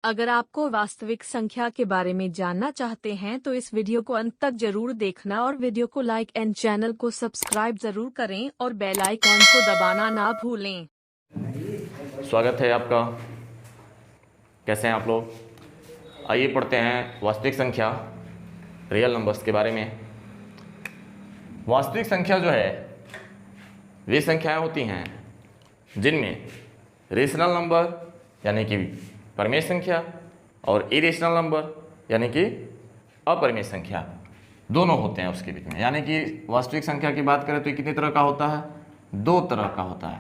अगर आपको वास्तविक संख्या के बारे में जानना चाहते हैं तो इस वीडियो को अंत तक जरूर देखना और वीडियो को लाइक एंड चैनल को सब्सक्राइब जरूर करें और बेल आइकॉन को दबाना ना भूलें। स्वागत है आपका। कैसे हैं आप लोग? आइए पढ़ते हैं वास्तविक संख्या, रियल नंबर्स के बारे में। वास्तविक संख्या जो है वे संख्याएं होती हैं जिनमें रेशनल नंबर यानी कि परिमेय संख्या और इरेशनल नंबर यानी कि अपरिमेय संख्या दोनों होते हैं उसके बीच में। यानी कि वास्तविक संख्या की बात करें तो कितनी तरह का होता है? दो तरह का होता है।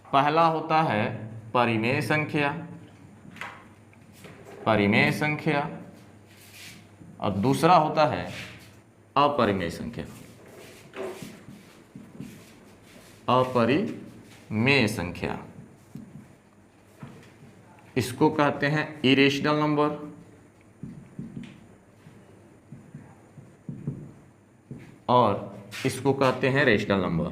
पहला होता है परिमेय संख्या, परिमेय संख्या, और दूसरा होता है अपरिमेय संख्या, अपरिमेय संख्या। इसको कहते हैं इरेशनल नंबर और इसको कहते हैं रेशनल नंबर।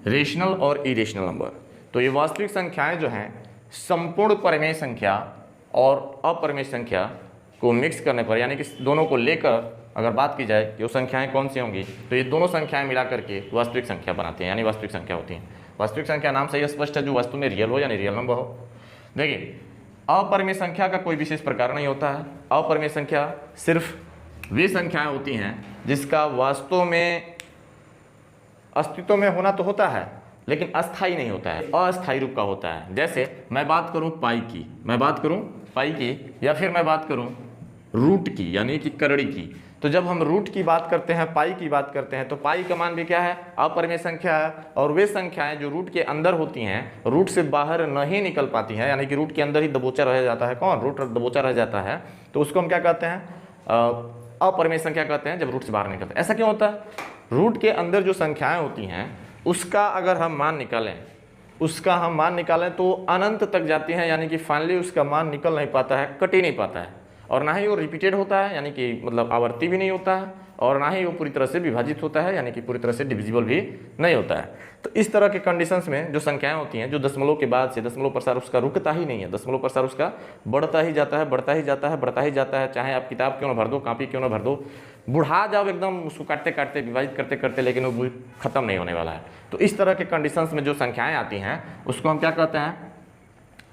रेशनल और इरेशनल नंबर, तो ये वास्तविक संख्याएं जो हैं संपूर्ण परिमेय संख्या और अपरिमेय संख्या को मिक्स करने पर, यानी कि दोनों को लेकर अगर बात की जाए कि वो संख्याएं कौन सी होंगी, तो ये दोनों संख्याएं मिला करके वास्तविक संख्या बनाते हैं, यानी वास्तविक संख्या होती हैं। वास्तविक संख्या नाम से ही स्पष्ट है, जो वास्तव में रियल हो यानी रियल नंबर हो। देखिए, अपरिमेय संख्या का कोई विशेष प्रकार नहीं होता है। अपरिमेय संख्या सिर्फ वे संख्याएं होती हैं जिसका वास्तव में अस्तित्व में होना तो होता है लेकिन अस्थायी नहीं होता है, अस्थायी रूप का होता है। जैसे मैं बात करूं पाई की, मैं बात करूं पाई की, या फिर मैं बात करूं रूट की यानी कि करड़ी की। तो जब हम रूट की बात करते हैं, पाई की बात करते हैं, तो पाई का मान भी क्या है? अपरिमेय संख्या है। और वे संख्याएं जो रूट के अंदर होती हैं, रूट से बाहर नहीं निकल पाती हैं, यानी कि रूट के अंदर ही दबोचा रह जाता है। कौन? रूट दबोचा रह जाता है, तो उसको हम क्या कहते हैं? अपरिमेय संख्या कहते हैं, जब रूट से बाहर निकलते हैं। ऐसा क्यों होता है? रूट के अंदर जो संख्याएं होती हैं उसका अगर हम मान निकालें, उसका हम मान निकालें तो अनंत तक जाती हैं, यानी कि फाइनली उसका मान निकल नहीं पाता है, कट ही नहीं पाता है, और ना ही वो रिपीटेड होता है, यानी कि मतलब आवर्ती भी नहीं होता है, और ना ही वो पूरी तरह से विभाजित होता है, यानी कि पूरी तरह से डिविजिबल भी नहीं होता है। तो इस तरह के कंडीशंस में जो संख्याएं होती हैं, जो दशमलव के बाद से दशमलव प्रसार उसका रुकता ही नहीं है, दशमलव प्रसार उसका बढ़ता ही जाता है, बढ़ता ही जाता है, बढ़ता ही जाता है। चाहे आप किताब क्यों ना भर दो, कॉपी क्यों ना भर दो, बुढ़ा जाओ एकदम उसको काटते काटते, विभाजित करते करते, लेकिन वो खत्म नहीं होने वाला है। तो इस तरह के कंडीशंस में जो संख्याएं आती हैं उसको हम क्या कहते हैं?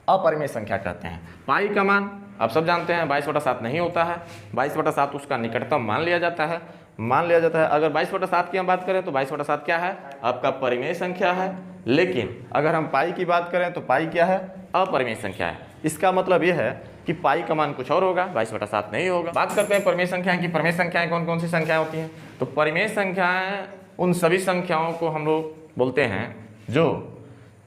अपरिमेय संख्या कहते हैं। पाई का मान आप सब जानते हैं 22/7 नहीं होता है, 22/7 उसका निकटतम मान लिया जाता है, मान लिया जाता है। अगर 22/7 की हम बात करें तो 22/7 क्या है? आपका परिमेय संख्या है। लेकिन अगर हम पाई की बात करें तो पाई क्या है? अपरिमेय संख्या है। इसका मतलब यह है कि पाई का मान कुछ और होगा, 22/7 नहीं होगा। बात करते हैं परिमेय संख्याएं की। परिमेय संख्याएं कौन कौन सी संख्याएं होती हैं? तो परिमेय संख्याएं उन सभी संख्याओं को हम लोग बोलते हैं जो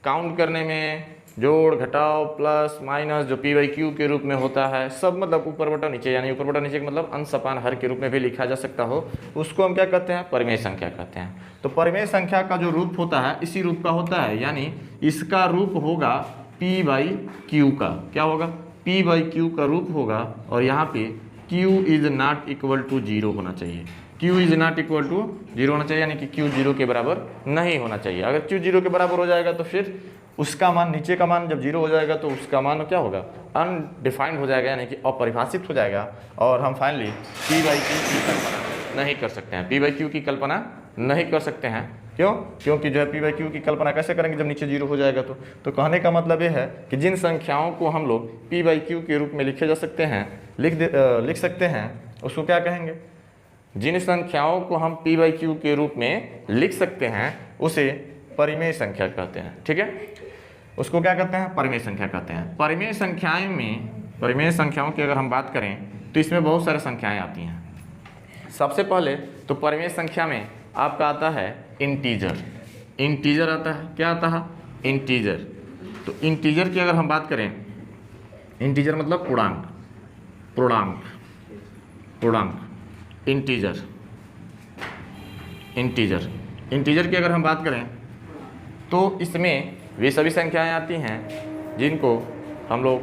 काउंट करने में जोड़, घटाव, प्लस, माइनस, जो p/q के रूप में होता है, सब मतलब ऊपर बटा नीचे, यानी ऊपर बटा नीचे का मतलब अंश अपान हर के रूप में भी लिखा जा सकता हो, उसको हम क्या कहते हैं? परिमेय संख्या कहते हैं। तो परिमेय संख्या का जो रूप होता है इसी रूप का होता है, यानी इसका रूप होगा p/q का। क्या होगा? p/q का रूप होगा, और यहाँ पे q is not equal to 0 होना चाहिए। q is not equal to 0 होना चाहिए, यानी कि q 0 के बराबर नहीं होना चाहिए। अगर q 0 के बराबर हो जाएगा तो फिर उसका मान, नीचे का मान जब 0 हो जाएगा तो उसका मान क्या होगा? अनडिफाइंड हो जाएगा, यानी कि अपरिभाषित हो जाएगा, और हम फाइनली p/q की कल्पना नहीं कर सकते हैं। p/q की कल्पना नहीं कर सकते हैं। क्यों? क्योंकि जो है p/q की कल्पना कैसे करेंगे जब नीचे 0 हो जाएगा। तो कहने का मतलब ये है कि जिन संख्याओं को हम लोग p/q के रूप में लिखे जा सकते हैं, लिख सकते हैं, उसको क्या कहेंगे? जिन संख्याओं को हम p/q के रूप में लिख सकते हैं उसे परिमेय संख्या कहते हैं। ठीक है, उसको क्या कहते हैं? परिमेय संख्या कहते हैं। परिमेय संख्याएं में, परिमेय संख्याओं की अगर हम बात करें तो इसमें बहुत सारी संख्याएं आती हैं। सबसे पहले तो परिमेय संख्या में आपका आता है इंटीजर। इंटीजर आता है। क्या आता है? इंटीजर। तो इंटीजर की अगर हम बात करें, इंटीजर मतलब पूर्णांक, पूर्णांक, पूर्णांक, इंटीजर, इंटीजर। इंटीजर की अगर हम बात करें तो इसमें वे सभी संख्याएं आती हैं जिनको हम लोग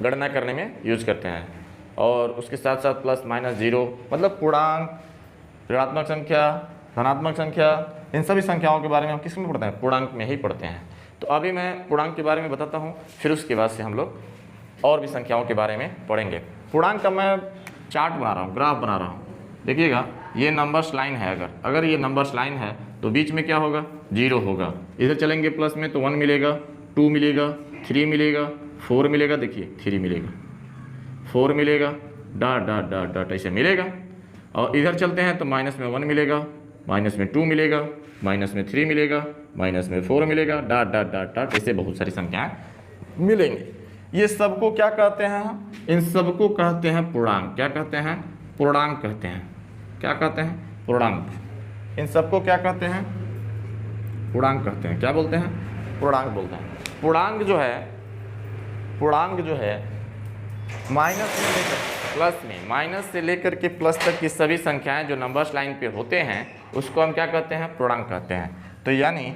गणना करने में यूज करते हैं, और उसके साथ साथ प्लस, माइनस, 0 मतलब पूर्णांक, ऋणात्मक संख्या, धनात्मक संख्या, इन सभी संख्याओं के बारे में हम किस में पढ़ते हैं? पूर्णांक में ही पढ़ते हैं। तो अभी मैं पूर्णांक के बारे में बताता हूँ, फिर उसके बाद से हम लोग और भी संख्याओं के बारे में पढ़ेंगे। पूर्णांक का मैं चार्ट बना रहा हूँ, ग्राफ बना रहा हूँ। देखिएगा ये नंबर्स लाइन है, अगर ये नंबर्स लाइन है तो बीच में क्या होगा, 0 होगा। इधर चलेंगे प्लस में तो 1 मिलेगा, 2 मिलेगा, 3 मिलेगा, 4 मिलेगा, देखिए 3 मिलेगा, 4 मिलेगा, डॉट डॉट डॉट डॉट ऐसे मिलेगा। और इधर चलते हैं तो माइनस में 1 मिलेगा, माइनस में 2 मिलेगा, माइनस में 3 मिलेगा, माइनस में 4 मिलेगा, डॉट डॉट डॉट डॉट ऐसे बहुत सारी संख्याएं मिलेंगी। ये सबको क्या कहते हैं, इन सबको कहते हैं पूर्णांक। क्या कहते हैं, पूर्णांक कहते हैं। क्या कहते हैं, पूर्णांक। इन सबको क्या कहते हैं, पूर्णांक कहते हैं। क्या बोलते हैं, पूर्णांक बोलते हैं। पूर्णांक जो है माइनस में लेकर प्लस में, माइनस से लेकर के प्लस तक की सभी संख्याएं जो नंबर्स लाइन पे होते हैं उसको हम क्या कहते हैं, पूर्णांक कहते हैं। तो यानी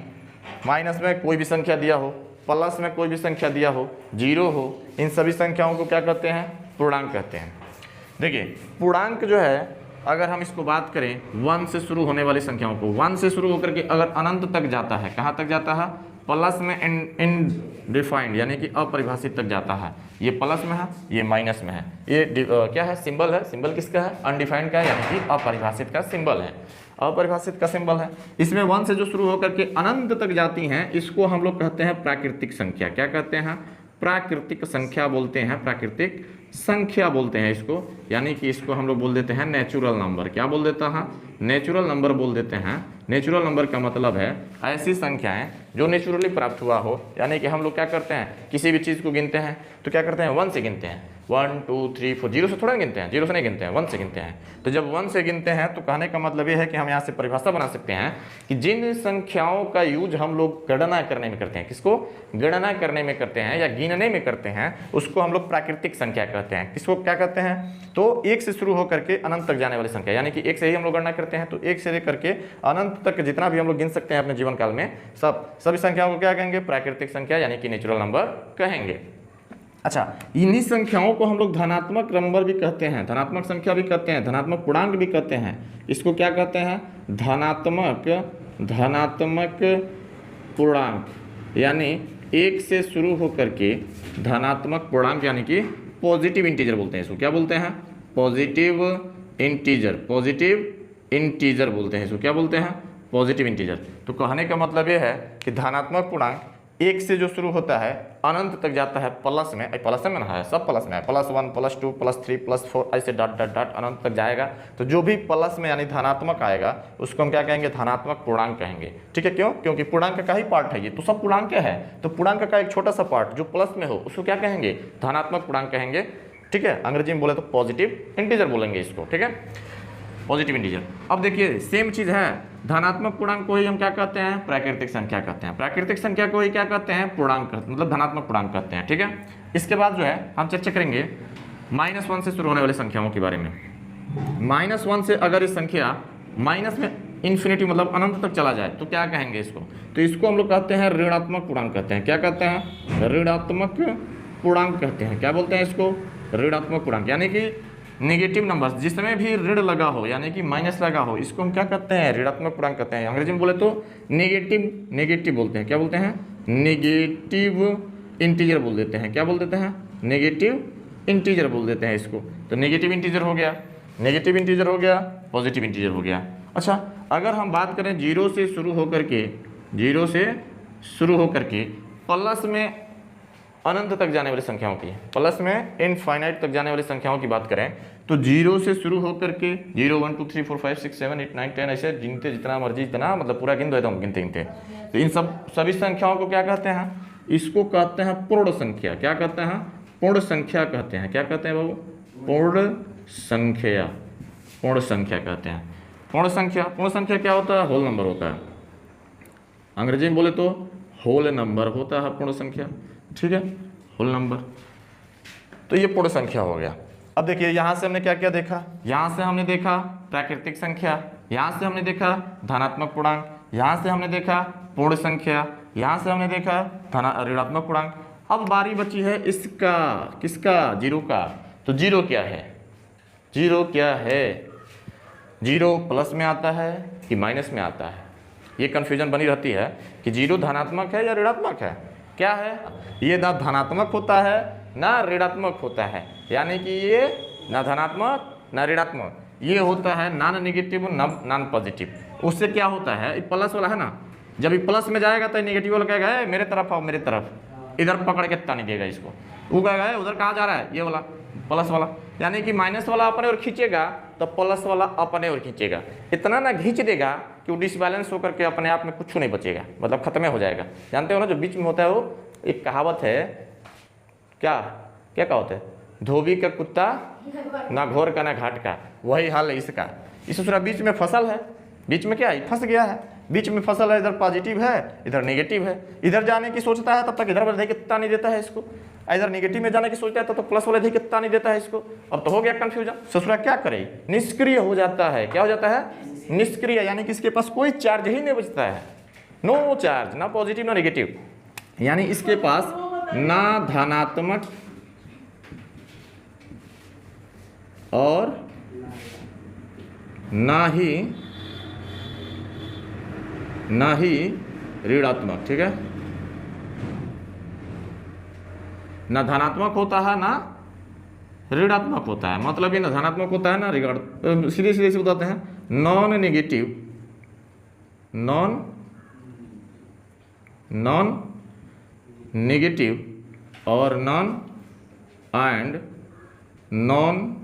माइनस में कोई भी संख्या दिया हो, प्लस में कोई भी संख्या दिया हो, 0 हो, इन सभी संख्याओं को क्या कहते हैं, पूर्णांक कहते हैं। देखिए पूर्णांक जो है, अगर हम इसको बात करें 1 से शुरू होने वाली संख्याओं को, 1 से शुरू होकर के अगर अनंत तक जाता है, कहाँ तक जाता है, प्लस में इनडिफाइंड यानी कि अपरिभाषित तक जाता है। ये प्लस में है, ये माइनस में है। ये क्या है, सिंबल है। सिंबल किसका है, अनडिफाइंड का है, यानी कि अपरिभाषित का सिंबल है, अपरिभाषित का सिंबल है। इसमें 1 से जो शुरू होकर के अनंत तक जाती हैं इसको हम लोग कहते हैं प्राकृतिक संख्या। क्या कहते हैं, प्राकृतिक संख्या बोलते हैं, प्राकृतिक संख्या बोलते हैं इसको। यानी कि इसको हम लोग बोल देते हैं नेचुरल नंबर। क्या बोल देता है, नेचुरल नंबर बोल देते हैं। नेचुरल नंबर का मतलब है ऐसी संख्याएं जो नेचुरली प्राप्त हुआ हो। यानी कि हम लोग क्या करते हैं, किसी भी चीज़ को गिनते हैं तो क्या करते हैं, 1 से गिनते हैं। 1 2 3 4, 0 से थोड़ा गिनते हैं, 0 से नहीं गिनते हैं, 1 से गिनते हैं। तो जब 1 से गिनते हैं तो कहने का मतलब ये है कि हम यहाँ से परिभाषा बना सकते हैं कि जिन संख्याओं का यूज हम लोग गणना करने में करते हैं, किसको गणना करने में करते हैं या गिनने में करते हैं, उसको हम लोग प्राकृतिक संख्या कहते हैं। किसको क्या कहते हैं, तो 1 से शुरू होकर के अनंत तक जाने वाली संख्या, यानी कि 1 से ही हम लोग गणना करते हैं। तो 1 से लेकर के अनंत तक जितना भी हम लोग गिन सकते हैं अपने जीवन काल में, सभी संख्याओं को क्या कहेंगे, प्राकृतिक संख्या यानी कि नेचुरल नंबर कहेंगे। अच्छा, इन्हीं संख्याओं को हम लोग धनात्मक नंबर भी कहते हैं, धनात्मक संख्या भी कहते हैं, धनात्मक पूर्णांक भी कहते हैं। इसको क्या कहते हैं, धनात्मक पूर्णांक। यानी 1 से शुरू होकर के धनात्मक पूर्णांक यानी कि पॉजिटिव इंटीजर बोलते हैं इसको। क्या बोलते हैं, पॉजिटिव इंटीजर, पॉजिटिव इंटीजर बोलते हैं इसको। क्या बोलते हैं, पॉजिटिव इंटीजर। तो कहने का मतलब ये है कि धनात्मक पूर्णांक 1 से जो शुरू होता है अनंत तक जाता है प्लस में, प्लस में ना है, सब प्लस में है, +1 +2 +3 +4 ऐसे डॉट डॉट डॉट अनंत तक जाएगा। तो जो भी प्लस में यानी धनात्मक आएगा उसको हम क्या कहेंगे, धनात्मक पूर्णांक कहेंगे। ठीक है, क्यों, क्योंकि पूर्णांक का ही पार्ट है ये, तो सब पूर्णांक है। तो पूर्णांक का एक छोटा सा पार्ट जो प्लस में हो उसको क्या कहेंगे, धनात्मक पूर्णांक कहेंगे। ठीक है, अंग्रेजी में बोले तो पॉजिटिव इंटीजर बोलेंगे इसको। ठीक है, पॉजिटिव इंटीजर। अब देखिए सेम चीज़ है, धनात्मक पूर्णांक को ही हम क्या कहते हैं, प्राकृतिक संख्या कहते हैं। प्राकृतिक संख्या को ही क्या कहते हैं, पूर्णांक, मतलब धनात्मक पूर्णांक कहते हैं। ठीक है, इसके बाद जो है हम चर्चा करेंगे -1 से शुरू होने वाली संख्याओं के बारे में। -1 से अगर इस संख्या माइनस में इन्फिनिटी मतलब अनंत तक चला जाए तो क्या कहेंगे इसको, तो इसको हम लोग कहते हैं ऋणात्मक पूर्णांक कहते हैं। क्या कहते हैं, ऋणात्मक पूर्णांक कहते हैं। क्या बोलते हैं इसको, ऋणात्मक पूर्णांक। यानी कि नेगेटिव नंबर्स जिसमें भी ऋण लगा हो यानी कि माइनस लगा हो, इसको हम क्या कहते हैं, ऋणात्मक पूर्णांक कहते हैं। अंग्रेजी में बोले तो नेगेटिव बोलते हैं। क्या बोलते हैं, नेगेटिव इंटीजर बोल देते हैं। क्या बोल देते हैं, नेगेटिव इंटीजर बोल देते हैं इसको। तो नेगेटिव इंटीजर हो गया, नेगेटिव इंटीजर हो गया, पॉजिटिव इंटीजर हो गया। अच्छा, अगर हम बात करें 0 से शुरू होकर के प्लस में अनंत तक जाने वाली संख्याओं की, प्लस में इनफाइनाइट तक जाने वाली संख्याओं की बात करें तो 0 से शुरू होकर के 0 1 2 3 4 5 6 7 8 9 10 ऐसे गिनते जितना मर्जी, इतना मतलब पूरा गिन देता हूँ गिनते। तो इन सभी संख्याओं को क्या कहते हैं, इसको कहते हैं पूर्ण संख्या। क्या कहते हैं, पूर्ण संख्या कहते हैं। क्या कहते हैं बाबू, पूर्ण संख्या, पूर्ण संख्या कहते हैं। पूर्ण संख्या क्या होता है, होल नंबर होता है। अंग्रेजी में बोले तो होल नंबर होता है पूर्ण संख्या। ठीक है, होल नंबर। तो ये पूर्ण संख्या हो गया। अब देखिए यहाँ से हमने क्या क्या देखा, यहाँ से हमने देखा प्राकृतिक संख्या, यहाँ से हमने देखा धनात्मक पूर्णांक, यहाँ से हमने देखा पूर्ण संख्या, यहाँ से हमने देखा ऋणात्मक पूर्णांक। अब बारी बची है इसका, किसका, 0 का। तो 0 क्या है, 0 क्या है, 0 प्लस में आता है कि माइनस में आता है, ये कन्फ्यूजन बनी रहती है कि जीरो धनात्मक है या ऋणात्मक है। क्या है, ये ना धनात्मक होता है ना ऋणात्मक होता है, यानी कि ये ना धनात्मक ना ऋणात्मक, ये होता है नॉन नेगेटिव नॉन पॉजिटिव। उससे क्या होता है, ये प्लस वाला है ना, जब ये प्लस में जाएगा तो नेगेटिव वाला कहेगा है मेरे तरफ आओ मेरे तरफ, इधर पकड़ के तानी देगा इसको, वो कहेगा है उधर कहाँ जा रहा है, ये वाला प्लस वाला, यानी कि माइनस वाला अपने ओर खींचेगा तो प्लस वाला अपने ओर खींचेगा, इतना ना खींच देगा कि वो डिसबैलेंस होकर के अपने आप में कुछ नहीं बचेगा, मतलब खत्म हो जाएगा। जानते हो ना, जो बीच में होता है वो एक कहावत है, क्या क्या कहावत है, धोबी का कुत्ता ना घोर का ना घाट का, वही हाल है इसका। इस दूसरा बीच में फसल है, बीच में क्या है, फंस गया है, बीच में फसल है, इधर पॉजिटिव है इधर नेगेटिव है, इधर जाने की सोचता है तब तक इधर वाला कितना नहीं देता है इसको, इधर नेगेटिव में जाने की सोचता है तब तो प्लस वाला कितना नहीं देता है इसको। अब तो हो गया कंफ्यूजन। ससुरा क्या करे, निष्क्रिय हो जाता है। क्या हो जाता है, निष्क्रिय, यानी कि इसके पास कोई चार्ज ही नहीं बचता है, नो चार्ज, ना पॉजिटिव ना नेगेटिव, यानी इसके पास ना धनात्मक और ना ही ऋणात्मक, ठीक है, ना धनात्मक होता है ना ऋणात्मक होता है, मतलब ये ना धनात्मक होता है ना ऋणात्मक, सीधे सीधे से बताते हैं, नॉन नेगेटिव और नॉन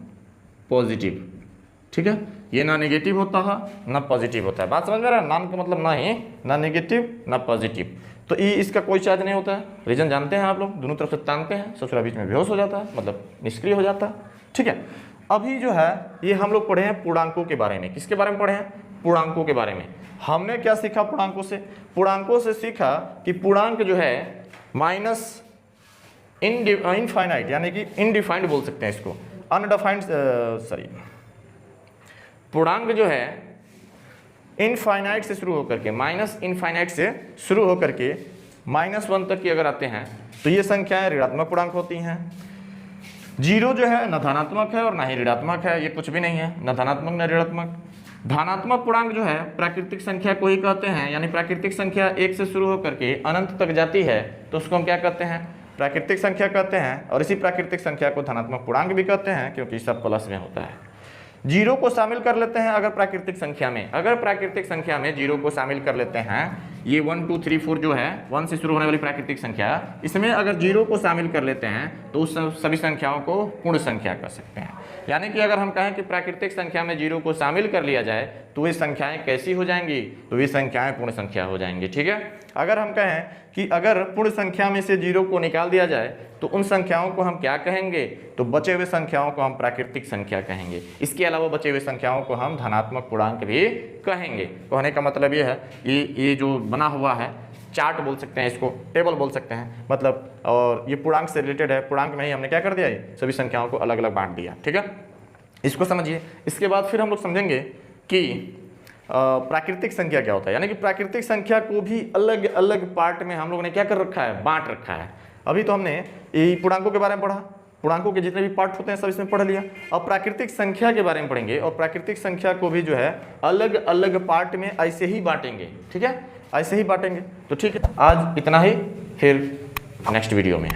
पॉजिटिव, ठीक है, ये ना नेगेटिव होता है ना पॉजिटिव होता है। बात समझ में आ रहा है, नॉन का मतलब ना ही, ना नेगेटिव ना पॉजिटिव, तो ये इसका कोई चार्ज नहीं होता है। रीजन जानते हैं आप लोग, दोनों तरफ से तानते हैं, ससुरा बीच में बेहोश हो जाता है, मतलब निष्क्रिय हो जाता है, ठीक है। अभी जो है ये हम लोग पढ़े हैं पूर्णांकों के बारे में। किसके बारे में पढ़े हैं, पूर्णांकों के बारे में। हमने क्या सीखा पूर्णांकों से, पूर्णांकों से सीखा कि पूर्णांक जो है माइनस इनफाइनाइट, यानी कि इनडिफाइंड बोल सकते हैं इसको, अनडिफाइंड, सॉरी, पूर्णांक जो है इनफाइनाइट से शुरू होकर के, माइनस इनफाइनाइट से शुरू होकर के -1 तक की अगर आते हैं तो ये संख्याएं ऋणात्मक पूर्णांक होती हैं। जीरो जो है न धनात्मक है और ना ही ऋणात्मक है, ये कुछ भी नहीं है, न धनात्मक न ऋणात्मक। धनात्मक पूर्णांक जो है प्राकृतिक संख्या को ही कहते हैं, यानी प्राकृतिक संख्या 1 से शुरू होकर के अनंत तक जाती है तो उसको हम क्या कहते हैं, प्राकृतिक संख्या कहते हैं। और इसी प्राकृतिक संख्या को धनात्मक पूर्णांक भी कहते हैं, क्योंकि सब प्लस में होता है। जीरो को शामिल कर लेते हैं अगर प्राकृतिक संख्या में, अगर प्राकृतिक संख्या में जीरो को शामिल कर लेते हैं, ये 1 2 3 4 जो है 1 से शुरू होने वाली प्राकृतिक संख्या, इसमें अगर जीरो को शामिल कर लेते हैं तो उस सभी संख्याओं को पूर्ण संख्या कर सकते हैं। यानी कि अगर हम कहें कि प्राकृतिक संख्या में जीरो को शामिल कर लिया जाए तो ये संख्याएं कैसी हो जाएंगी, तो ये संख्याएं पूर्ण संख्या हो जाएंगी, ठीक है। अगर हम कहें कि अगर पूर्ण संख्या में से जीरो को निकाल दिया जाए तो उन संख्याओं को हम क्या कहेंगे, तो बचे हुए संख्याओं को हम प्राकृतिक संख्या कहेंगे। इसके अलावा बचे हुए संख्याओं को हम धनात्मक पूर्णांक भी कहेंगे। कहने का मतलब ये है, ये जो बना हुआ है चार्ट बोल सकते हैं इसको, टेबल बोल सकते हैं, मतलब, और ये पूर्णांक से रिलेटेड है। पूर्णांक में ही हमने क्या कर दिया, ये सभी संख्याओं को अलग अलग बांट दिया, ठीक है। इसको समझिए। इसके बाद फिर हम लोग समझेंगे कि प्राकृतिक संख्या क्या होता है, यानी कि प्राकृतिक संख्या को भी अलग अलग पार्ट में हम लोगों ने क्या कर रखा है, बांट रखा है। अभी तो हमने ये पूर्णांकों के बारे में पढ़ा, पूर्णांकों के जितने भी पार्ट होते हैं सब इसमें पढ़ लिया। अब प्राकृतिक संख्या के बारे में पढ़ेंगे, और प्राकृतिक संख्या को भी जो है अलग अलग पार्ट में ऐसे ही बांटेंगे, ठीक है, ऐसे ही बांटेंगे। तो ठीक है, आज इतना ही, फिर नेक्स्ट वीडियो में।